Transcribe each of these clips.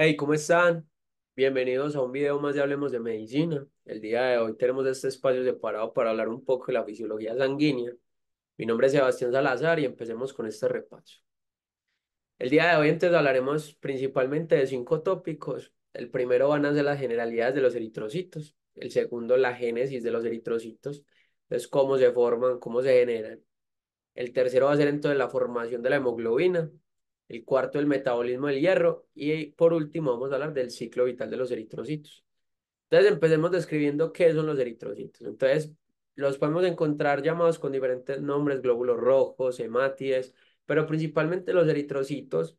Hey, ¿cómo están? Bienvenidos a un video más de Hablemos de Medicina. El día de hoy tenemos este espacio separado para hablar un poco de la fisiología sanguínea. Mi nombre es Sebastián Salazar y empecemos con este repaso. El día de hoy entonces hablaremos principalmente de 5 tópicos. El primero van a ser las generalidades de los eritrocitos. El segundo, la génesis de los eritrocitos. Entonces, cómo se forman, cómo se generan. El tercero va a ser entonces la formación de la hemoglobina. El cuarto, el metabolismo del hierro. Y por último, vamos a hablar del ciclo vital de los eritrocitos. Entonces, empecemos describiendo qué son los eritrocitos. Entonces, los podemos encontrar llamados con diferentes nombres, glóbulos rojos, hemátides, pero principalmente los eritrocitos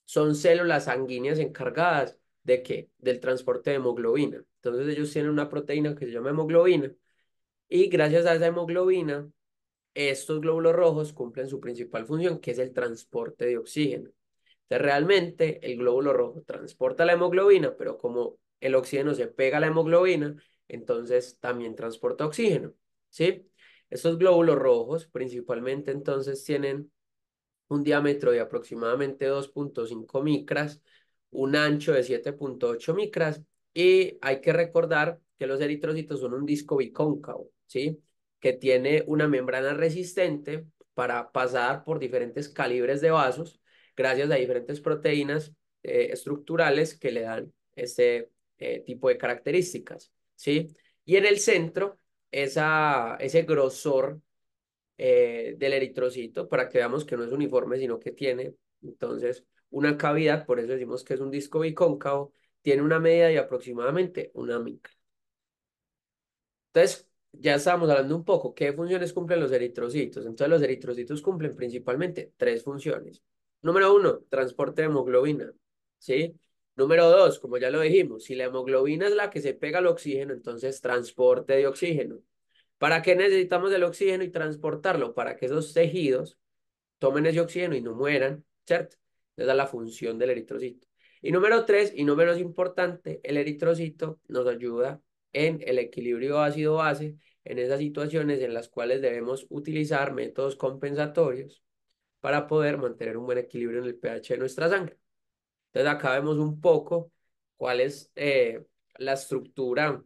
son células sanguíneas encargadas ¿de qué? Del transporte de hemoglobina. Entonces, ellos tienen una proteína que se llama hemoglobina y gracias a esa hemoglobina estos glóbulos rojos cumplen su principal función, que es el transporte de oxígeno. Entonces, realmente el glóbulo rojo transporta la hemoglobina, pero como el oxígeno se pega a la hemoglobina, entonces también transporta oxígeno, ¿sí? Estos glóbulos rojos principalmente entonces tienen un diámetro de aproximadamente 2,5 micras, un ancho de 7,8 micras y hay que recordar que los eritrocitos son un disco bicóncavo, ¿sí? Que tiene una membrana resistente para pasar por diferentes calibres de vasos gracias a diferentes proteínas estructurales que le dan este tipo de características, ¿sí? Y en el centro, ese grosor del eritrocito para que veamos que no es uniforme, sino que tiene entonces una cavidad, por eso decimos que es un disco bicóncavo, tiene una medida de aproximadamente una micra. Entonces, ya estábamos hablando un poco, ¿qué funciones cumplen los eritrocitos? Entonces, los eritrocitos cumplen principalmente tres funciones. Número uno, transporte de hemoglobina, ¿sí? Número dos, como ya lo dijimos, si la hemoglobina es la que se pega al oxígeno, entonces transporte de oxígeno. ¿Para qué necesitamos el oxígeno y transportarlo? Para que esos tejidos tomen ese oxígeno y no mueran, ¿cierto? Esa es la función del eritrocito. Y número tres, y no menos importante, el eritrocito nos ayuda en el equilibrio ácido-base, en esas situaciones en las cuales debemos utilizar métodos compensatorios para poder mantener un buen equilibrio en el pH de nuestra sangre. Entonces acá vemos un poco cuál es la estructura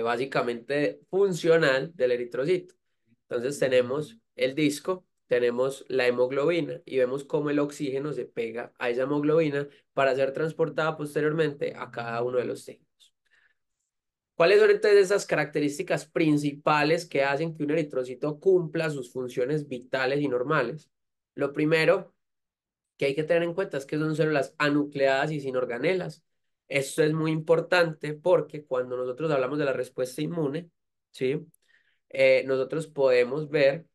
básicamente funcional del eritrocito. Entonces tenemos el disco, tenemos la hemoglobina y vemos cómo el oxígeno se pega a esa hemoglobina para ser transportada posteriormente a cada uno de los tejidos. ¿Cuáles son entonces esas características principales que hacen que un eritrocito cumpla sus funciones vitales y normales? Lo primero que hay que tener en cuenta es que son células anucleadas y sin organelas. Esto es muy importante porque cuando nosotros hablamos de la respuesta inmune, ¿sí? Nosotros podemos ver,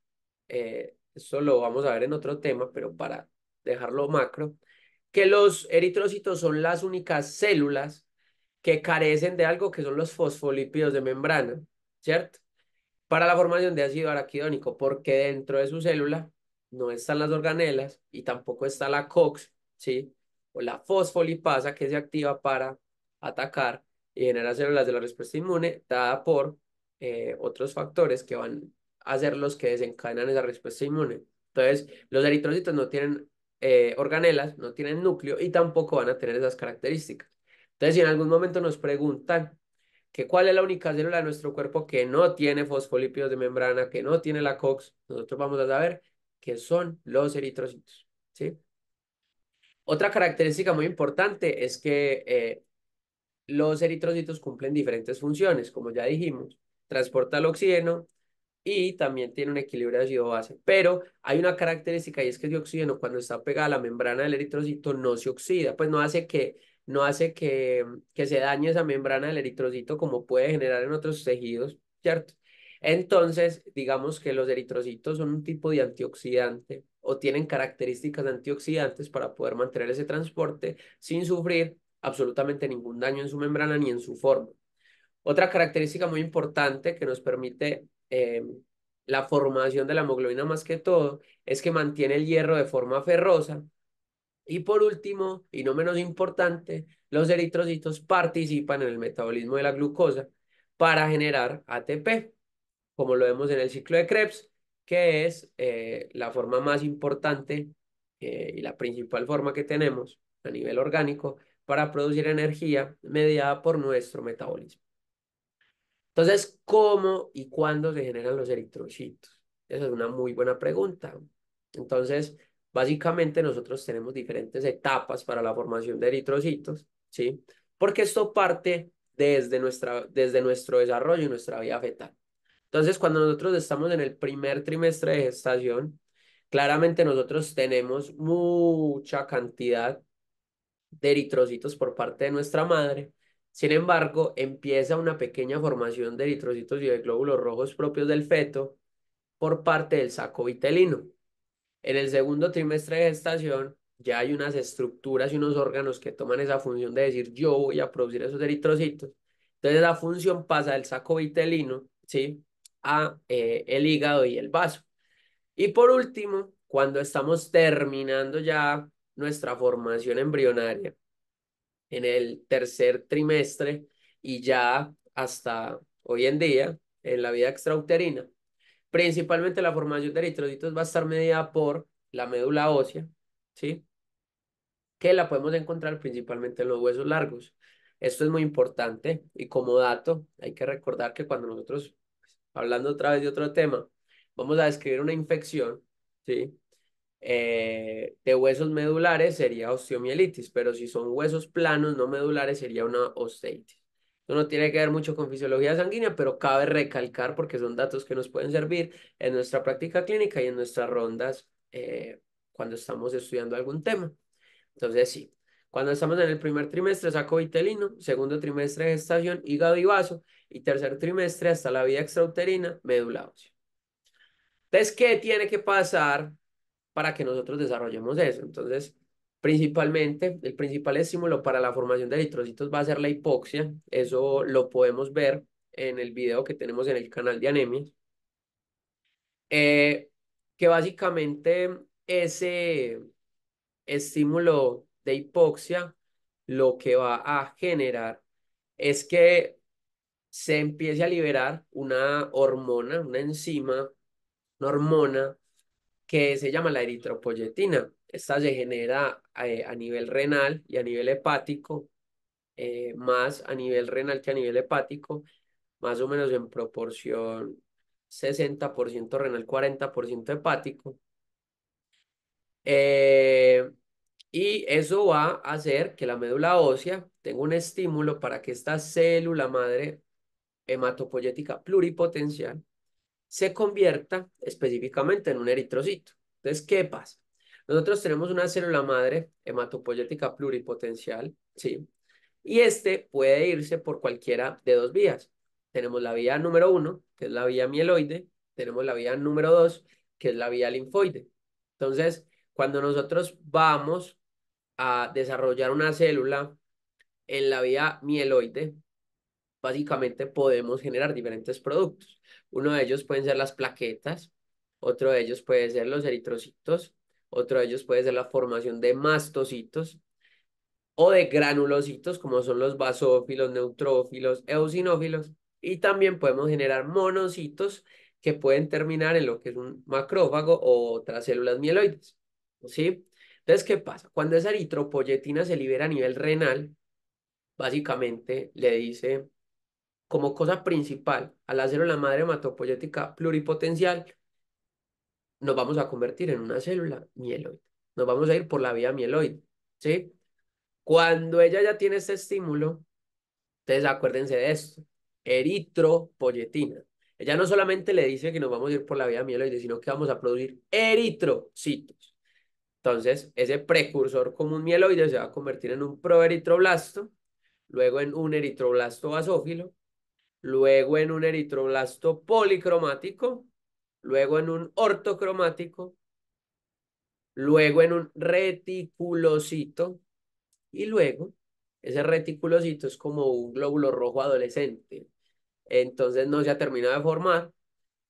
esto lo vamos a ver en otro tema, pero para dejarlo macro, que los eritrocitos son las únicas células que carecen de algo que son los fosfolípidos de membrana, ¿cierto? Para la formación de ácido araquidónico, porque dentro de su célula no están las organelas y tampoco está la COX, ¿sí? O la fosfolipasa que se activa para atacar y generar células de la respuesta inmune, dada por otros factores que van a ser los que desencadenan esa respuesta inmune. Entonces, los eritrocitos no tienen organelas, no tienen núcleo y tampoco van a tener esas características. Entonces, si en algún momento nos preguntan, que cuál es la única célula de nuestro cuerpo que no tiene fosfolípidos de membrana, que no tiene la COX, nosotros vamos a saber que son los eritrocitos, ¿sí? Otra característica muy importante es que los eritrocitos cumplen diferentes funciones, como ya dijimos, transporta el oxígeno y también tiene un equilibrio ácido-base, pero hay una característica y es que ese oxígeno cuando está pegado a la membrana del eritrocito no se oxida, pues no hace que se dañe esa membrana del eritrocito como puede generar en otros tejidos, ¿cierto? Entonces, digamos que los eritrocitos son un tipo de antioxidante o tienen características antioxidantes para poder mantener ese transporte sin sufrir absolutamente ningún daño en su membrana ni en su forma. Otra característica muy importante que nos permite la formación de la hemoglobina más que todo es que mantiene el hierro de forma ferrosa. Y por último, y no menos importante, los eritrocitos participan en el metabolismo de la glucosa para generar ATP, como lo vemos en el ciclo de Krebs, que es la forma más importante y la principal forma que tenemos a nivel orgánico para producir energía mediada por nuestro metabolismo. Entonces, ¿cómo y cuándo se generan los eritrocitos? Esa es una muy buena pregunta. Entonces, básicamente nosotros tenemos diferentes etapas para la formación de eritrocitos, ¿sí? Porque esto parte desde nuestro desarrollo y nuestra vida fetal. Entonces, cuando nosotros estamos en el primer trimestre de gestación, claramente nosotros tenemos mucha cantidad de eritrocitos por parte de nuestra madre. Sin embargo, empieza una pequeña formación de eritrocitos y de glóbulos rojos propios del feto por parte del saco vitelino. En el segundo trimestre de gestación ya hay unas estructuras y unos órganos que toman esa función de decir yo voy a producir esos eritrocitos. Entonces la función pasa del saco vitelino, ¿sí? A el hígado y el vaso. Y por último, cuando estamos terminando ya nuestra formación embrionaria, en el tercer trimestre y ya hasta hoy en día en la vida extrauterina. Principalmente la formación de eritrocitos va a estar mediada por la médula ósea, ¿sí? Que la podemos encontrar principalmente en los huesos largos. Esto es muy importante y como dato hay que recordar que cuando nosotros, hablando otra vez de otro tema, vamos a describir una infección, ¿sí? De huesos medulares sería osteomielitis, pero si son huesos planos no medulares sería una osteitis. Esto no tiene que ver mucho con fisiología sanguínea, pero cabe recalcar porque son datos que nos pueden servir en nuestra práctica clínica y en nuestras rondas cuando estamos estudiando algún tema. Entonces, sí, cuando estamos en el primer trimestre, saco vitelino, segundo trimestre, gestación, hígado y vaso, y tercer trimestre, hasta la vida extrauterina, médula ósea. Entonces, ¿qué tiene que pasar para que nosotros desarrollemos eso? Entonces, principalmente, el principal estímulo para la formación de eritrocitos va a ser la hipoxia. Eso lo podemos ver en el video que tenemos en el canal de anemia. Eh, que básicamente ese estímulo de hipoxia lo que va a generar es que se empiece a liberar una hormona, una enzima, una hormona que se llama la eritropoyetina. Esta se genera a nivel renal y a nivel hepático, más a nivel renal que a nivel hepático, más o menos en proporción 60% renal, 40% hepático. Eh, y eso va a hacer que la médula ósea tenga un estímulo para que esta célula madre hematopoyética pluripotencial se convierta específicamente en un eritrocito. Entonces, ¿qué pasa? Nosotros tenemos una célula madre hematopoyética pluripotencial, ¿sí? Y este puede irse por cualquiera de dos vías. Tenemos la vía número uno, que es la vía mieloide, tenemos la vía número dos, que es la vía linfoide. Entonces, cuando nosotros vamos a desarrollar una célula en la vía mieloide, básicamente podemos generar diferentes productos. Uno de ellos pueden ser las plaquetas, otro de ellos puede ser los eritrocitos, otro de ellos puede ser la formación de mastocitos o de granulocitos, como son los basófilos, neutrófilos, eosinófilos, y también podemos generar monocitos que pueden terminar en lo que es un macrófago o otras células mieloides, ¿sí? Entonces, ¿qué pasa? Cuando esa eritropoyetina se libera a nivel renal, básicamente le dice como cosa principal al hacer la madre hematopoyética pluripotencial, nos vamos a convertir en una célula mieloide. Nos vamos a ir por la vía mieloide, ¿sí? Cuando ella ya tiene este estímulo, entonces acuérdense de esto, eritropoyetina. Ella no solamente le dice que nos vamos a ir por la vía mieloide, sino que vamos a producir eritrocitos. Entonces, ese precursor común mieloide se va a convertir en un proeritroblasto, luego en un eritroblasto basófilo, luego en un eritroblasto policromático, luego en un ortocromático, luego en un reticulocito y luego ese reticulocito es como un glóbulo rojo adolescente. Entonces no se ha terminado de formar.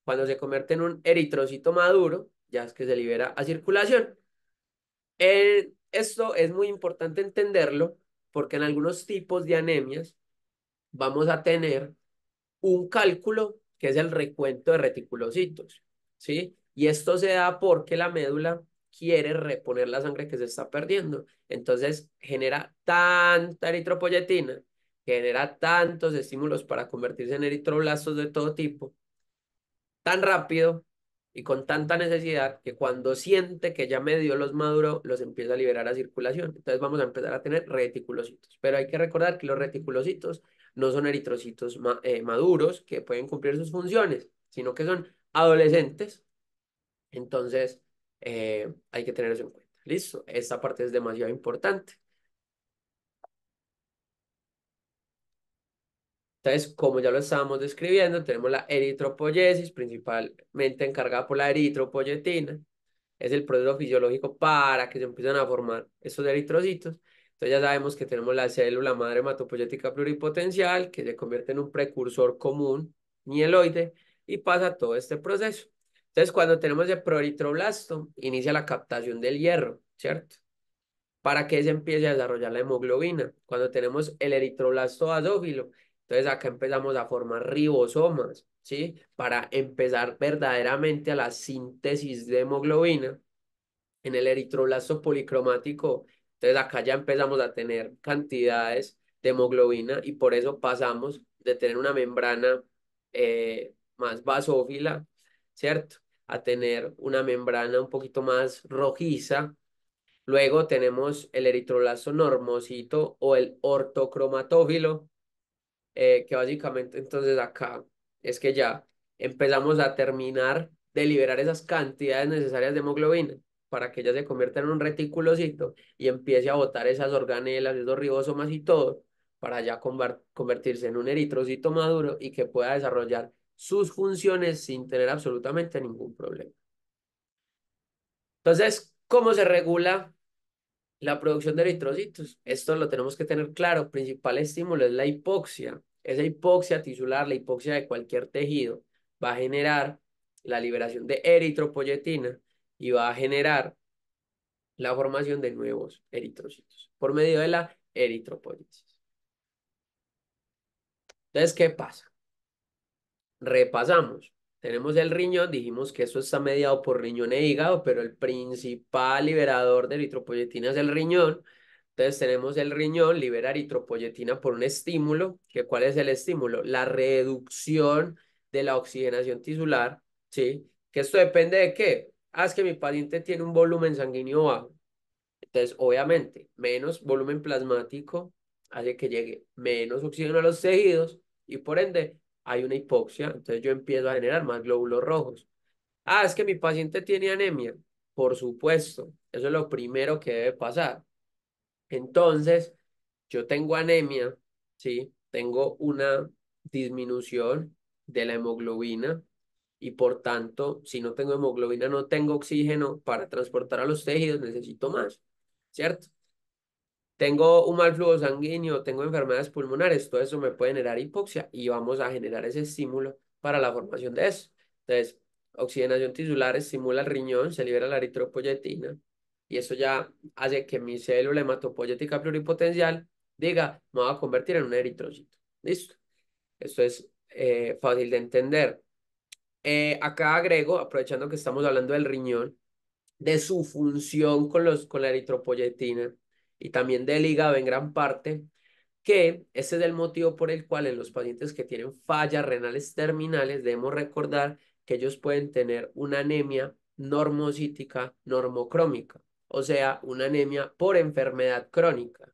Cuando se convierte en un eritrocito maduro, ya es que se libera a circulación. Esto es muy importante entenderlo porque en algunos tipos de anemias vamos a tener un cálculo que es el recuento de reticulocitos, ¿sí? Y esto se da porque la médula quiere reponer la sangre que se está perdiendo. Entonces genera tanta eritropoyetina, genera tantos estímulos para convertirse en eritroblastos de todo tipo, tan rápido y con tanta necesidad que cuando siente que ya medio los maduró, los empieza a liberar a circulación. Entonces vamos a empezar a tener reticulocitos. Pero hay que recordar que los reticulocitos no son eritrocitos maduros que pueden cumplir sus funciones, sino que son adolescentes. Entonces hay que tener eso en cuenta. Listo, esta parte es demasiado importante. Entonces, como ya lo estábamos describiendo, tenemos la eritropoyesis, principalmente encargada por la eritropoyetina. Es el proceso fisiológico para que se empiecen a formar estos eritrocitos. Entonces ya sabemos que tenemos la célula madre hematopoyética pluripotencial, que se convierte en un precursor común mieloide y pasa todo este proceso. Entonces, cuando tenemos el proeritroblasto, inicia la captación del hierro, ¿cierto? Para que se empiece a desarrollar la hemoglobina. Cuando tenemos el eritroblasto basófilo, entonces acá empezamos a formar ribosomas, ¿sí? Para empezar verdaderamente a la síntesis de hemoglobina en el eritroblasto policromático. Entonces acá ya empezamos a tener cantidades de hemoglobina y por eso pasamos de tener una membrana más basófila, ¿cierto? A tener una membrana un poquito más rojiza. Luego tenemos el eritroblasto normocito o el ortocromatófilo, que básicamente entonces acá es que ya empezamos a terminar de liberar esas cantidades necesarias de hemoglobina para que ella se convierta en un reticulocito y empiece a botar esas organelas, esos ribosomas y todo, para ya convertirse en un eritrocito maduro y que pueda desarrollar sus funciones sin tener absolutamente ningún problema. Entonces, ¿cómo se regula la producción de eritrocitos? Esto lo tenemos que tener claro. Principal estímulo es la hipoxia. Esa hipoxia tisular, la hipoxia de cualquier tejido, va a generar la liberación de eritropoyetina y va a generar la formación de nuevos eritrocitos por medio de la eritropoyesis. Entonces, ¿qué pasa? Repasamos. Tenemos el riñón, dijimos que eso está mediado por riñón e hígado, pero el principal liberador de eritropoyetina es el riñón. Entonces tenemos el riñón, libera eritropoyetina por un estímulo. ¿Cuál es el estímulo? La reducción de la oxigenación tisular, ¿sí? Que esto depende de qué. Ah, es que mi paciente tiene un volumen sanguíneo bajo. Entonces, obviamente, menos volumen plasmático hace que llegue menos oxígeno a los tejidos y por ende hay una hipoxia. Entonces yo empiezo a generar más glóbulos rojos. Ah, es que mi paciente tiene anemia. Por supuesto, eso es lo primero que debe pasar. Entonces, yo tengo anemia, ¿sí? Tengo una disminución de la hemoglobina y por tanto, si no tengo hemoglobina, no tengo oxígeno para transportar a los tejidos, necesito más, ¿cierto? Tengo un mal flujo sanguíneo, tengo enfermedades pulmonares, todo eso me puede generar hipoxia y vamos a generar ese estímulo para la formación de eso. Entonces, oxigenación tisular estimula el riñón, se libera la eritropoyetina y eso ya hace que mi célula hematopoyética pluripotencial diga, me voy a convertir en un eritrocito. ¿Listo? Esto es fácil de entender. Acá agrego, aprovechando que estamos hablando del riñón, de su función con la eritropoyetina y también del hígado en gran parte, que ese es el motivo por el cual en los pacientes que tienen fallas renales terminales debemos recordar que ellos pueden tener una anemia normocítica normocrómica, o sea, una anemia por enfermedad crónica.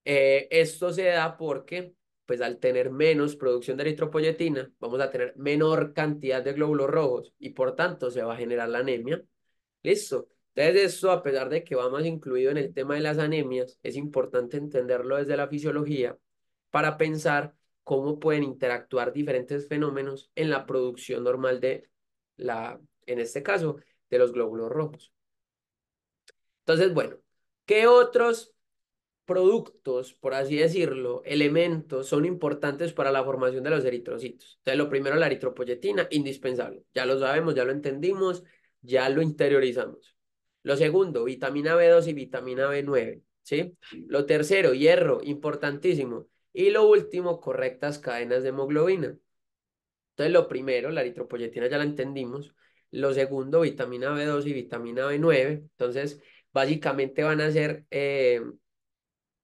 Esto se da porque, pues al tener menos producción de eritropoyetina, vamos a tener menor cantidad de glóbulos rojos y por tanto se va a generar la anemia. Listo. Entonces, esto, a pesar de que va más incluido en el tema de las anemias, es importante entenderlo desde la fisiología para pensar cómo pueden interactuar diferentes fenómenos en la producción normal de en este caso, de los glóbulos rojos. Entonces, bueno, ¿qué otros productos, por así decirlo, elementos son importantes para la formación de los eritrocitos? Entonces, lo primero, la eritropoyetina, indispensable. Ya lo sabemos, ya lo entendimos, ya lo interiorizamos. Lo segundo, vitamina B2 y vitamina B9, ¿sí? Lo tercero, hierro, importantísimo. Y lo último, correctas cadenas de hemoglobina. Entonces, lo primero, la eritropoyetina ya la entendimos. Lo segundo, vitamina B12 y vitamina B9. Entonces, básicamente van a ser,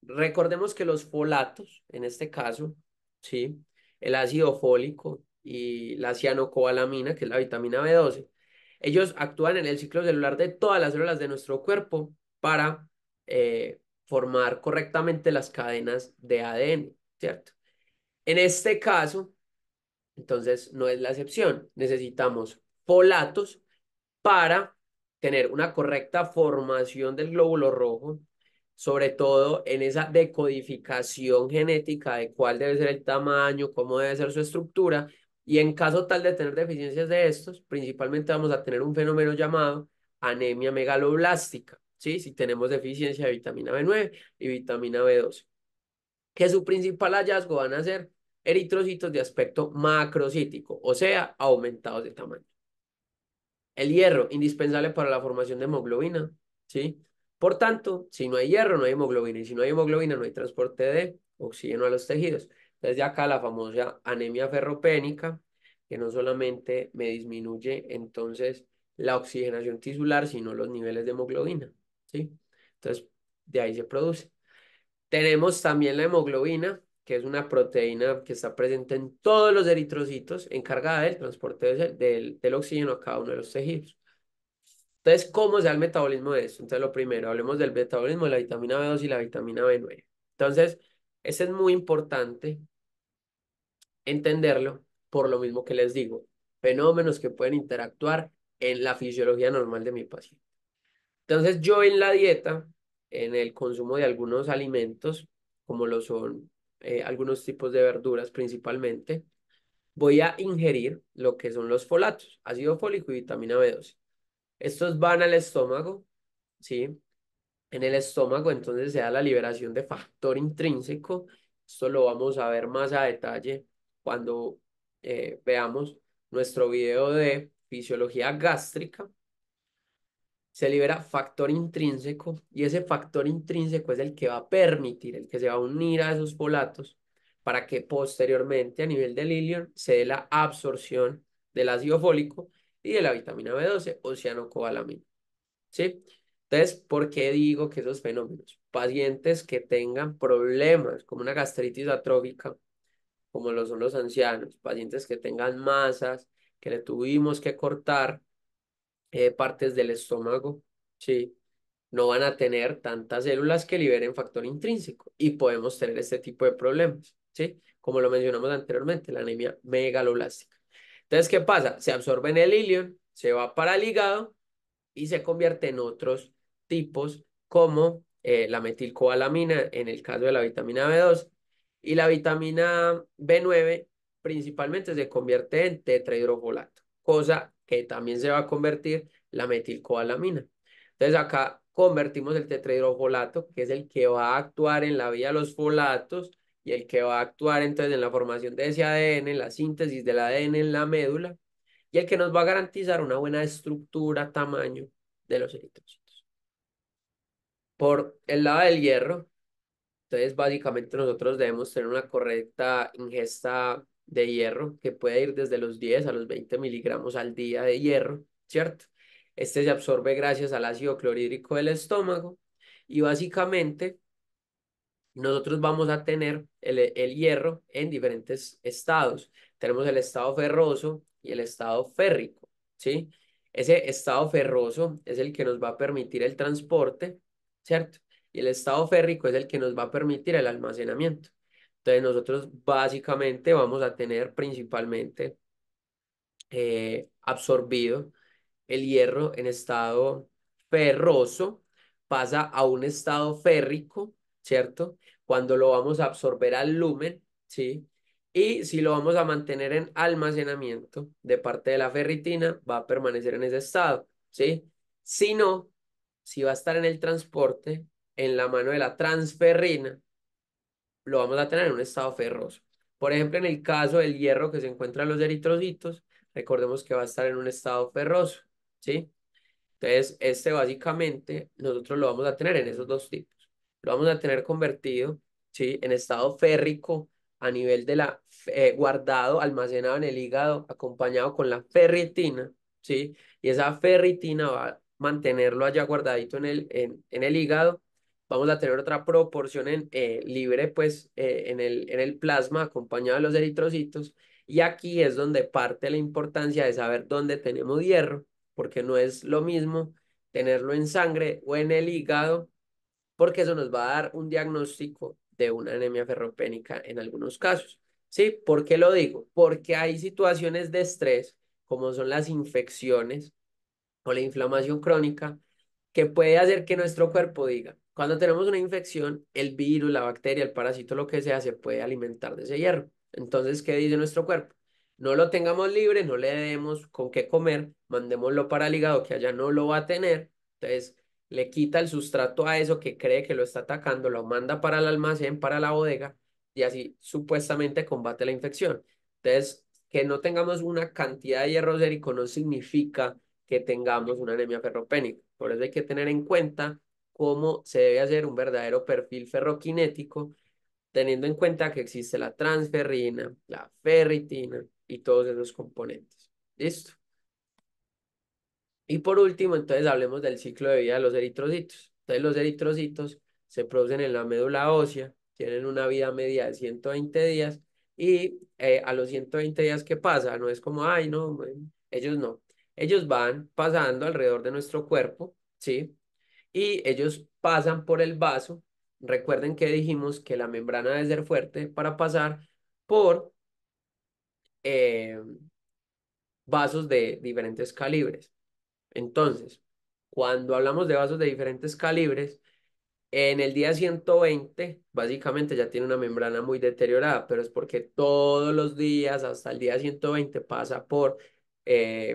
recordemos que los folatos, en este caso, ¿sí? El ácido fólico y la cianocobalamina, que es la vitamina B12, ellos actúan en el ciclo celular de todas las células de nuestro cuerpo para formar correctamente las cadenas de ADN, ¿cierto? En este caso, entonces no es la excepción. Necesitamos folatos para tener una correcta formación del glóbulo rojo, sobre todo en esa decodificación genética de cuál debe ser el tamaño, cómo debe ser su estructura, y en caso tal de tener deficiencias de estos, principalmente vamos a tener un fenómeno llamado anemia megaloblástica, ¿sí? Si tenemos deficiencia de vitamina B9 y vitamina B12, que su principal hallazgo van a ser eritrocitos de aspecto macrocítico, o sea, aumentados de tamaño. El hierro, indispensable para la formación de hemoglobina, ¿sí? Por tanto, si no hay hierro, no hay hemoglobina, y si no hay hemoglobina, no hay transporte de oxígeno a los tejidos. Entonces, de acá la famosa anemia ferropénica, que no solamente me disminuye entonces la oxigenación tisular, sino los niveles de hemoglobina, ¿sí? Entonces, de ahí se produce. Tenemos también la hemoglobina, que es una proteína que está presente en todos los eritrocitos, encargada del transporte del oxígeno a cada uno de los tejidos. Entonces, ¿cómo se da el metabolismo de esto? Entonces, lo primero, hablemos del metabolismo de la vitamina B2 y la vitamina B9. Entonces, este es muy importante entenderlo por lo mismo que les digo, fenómenos que pueden interactuar en la fisiología normal de mi paciente. Entonces, yo en la dieta, en el consumo de algunos alimentos, como lo son algunos tipos de verduras principalmente, voy a ingerir lo que son los folatos, ácido fólico y vitamina B12. Estos van al estómago, ¿sí? En el estómago entonces se da la liberación de factor intrínseco. Esto lo vamos a ver más a detalle cuando veamos nuestro video de fisiología gástrica. Se libera factor intrínseco y ese factor intrínseco es el que va a permitir, el que se va a unir a esos folatos para que posteriormente a nivel del ilion se dé la absorción del ácido fólico y de la vitamina B12 o cianocobalamina. ¿Sí? Entonces, ¿por qué digo que esos fenómenos? Pacientes que tengan problemas como una gastritis atrófica, como lo son los ancianos, pacientes que tengan masas, que le tuvimos que cortar partes del estómago, ¿sí? No van a tener tantas células que liberen factor intrínseco y podemos tener este tipo de problemas, ¿sí? Como lo mencionamos anteriormente, la anemia megaloblástica. Entonces, ¿qué pasa? Se absorbe en el ilion, se va para el hígado y se convierte en otros tipos como la metilcobalamina en el caso de la vitamina B2 y la vitamina B9 principalmente se convierte en tetrahidrofolato, cosa que también se va a convertir la metilcobalamina. Entonces acá convertimos el tetrahidrofolato, que es el que va a actuar en la vía de los folatos y el que va a actuar entonces en la formación de ese ADN, en la síntesis del ADN en la médula y el que nos va a garantizar una buena estructura, tamaño de los eritrocitos. Por el lado del hierro, entonces básicamente nosotros debemos tener una correcta ingesta de hierro que puede ir desde los 10 a los 20 miligramos al día de hierro, ¿cierto? Este se absorbe gracias al ácido clorhídrico del estómago y básicamente nosotros vamos a tener el hierro en diferentes estados. Tenemos el estado ferroso y el estado férrico, ¿sí? Ese estado ferroso es el que nos va a permitir el transporte, ¿cierto? Y el estado férrico es el que nos va a permitir el almacenamiento. Entonces nosotros básicamente vamos a tener principalmente absorbido el hierro en estado ferroso, pasa a un estado férrico, ¿cierto? Cuando lo vamos a absorber al lumen, ¿sí? Y si lo vamos a mantener en almacenamiento de parte de la ferritina, va a permanecer en ese estado, ¿sí? Si no, si va a estar en el transporte, en la mano de la transferrina, lo vamos a tener en un estado ferroso. Por ejemplo, en el caso del hierro que se encuentra en los eritrocitos, recordemos que va a estar en un estado ferroso, ¿sí? Entonces, este básicamente nosotros lo vamos a tener en esos dos tipos. Lo vamos a tener convertido, ¿sí? En estado férrico a nivel de guardado, almacenado en el hígado, acompañado con la ferritina, ¿sí? y esa ferritina va a mantenerlo allá guardadito en el hígado. Vamos a tener otra proporción libre, pues, en el plasma acompañado de los eritrocitos. Y aquí es donde parte la importancia de saber dónde tenemos hierro, porque no es lo mismo tenerlo en sangre o en el hígado, porque eso nos va a dar un diagnóstico de una anemia ferropénica en algunos casos. ¿Sí? ¿Por qué lo digo? Porque hay situaciones de estrés, como son las infecciones o la inflamación crónica, que puede hacer que nuestro cuerpo diga, cuando tenemos una infección, el virus, la bacteria, el parásito, lo que sea, se puede alimentar de ese hierro. Entonces, ¿qué dice nuestro cuerpo? No lo tengamos libre, no le demos con qué comer, mandémoslo para el hígado que allá no lo va a tener. Entonces, le quita el sustrato a eso que cree que lo está atacando, lo manda para el almacén, para la bodega, y así supuestamente combate la infección. Entonces, que no tengamos una cantidad de hierro sérico no significa que tengamos una anemia ferropénica. Por eso hay que tener en cuenta cómo se debe hacer un verdadero perfil ferroquinético, teniendo en cuenta que existe la transferrina, la ferritina y todos esos componentes. ¿Listo? Y por último, entonces hablemos del ciclo de vida de los eritrocitos. Entonces, los eritrocitos se producen en la médula ósea, tienen una vida media de 120 días y a los 120 días, ¿qué pasa? No es como, ay, no, bueno, ellos no. Ellos van pasando alrededor de nuestro cuerpo, ¿sí? Y ellos pasan por el vaso. Recuerden que dijimos que la membrana debe ser fuerte para pasar por eh, vasos de diferentes calibres. Entonces, cuando hablamos de vasos de diferentes calibres, en el día 120 básicamente ya tiene una membrana muy deteriorada, pero es porque todos los días hasta el día 120 pasa por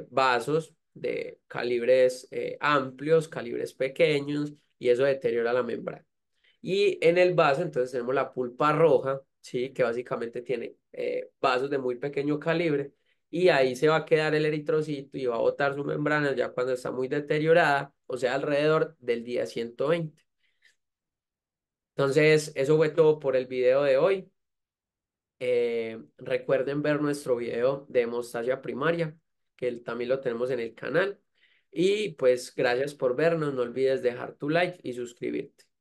vasos de calibres amplios, calibres pequeños, y eso deteriora la membrana. Y en el vaso, entonces tenemos la pulpa roja, ¿sí? Que básicamente tiene vasos de muy pequeño calibre, y ahí se va a quedar el eritrocito y va a botar su membrana ya cuando está muy deteriorada, o sea, alrededor del día 120. Entonces, eso fue todo por el video de hoy. Recuerden ver nuestro video de hemostasia primaria, que también lo tenemos en el canal. Y pues gracias por vernos. No olvides dejar tu like y suscribirte.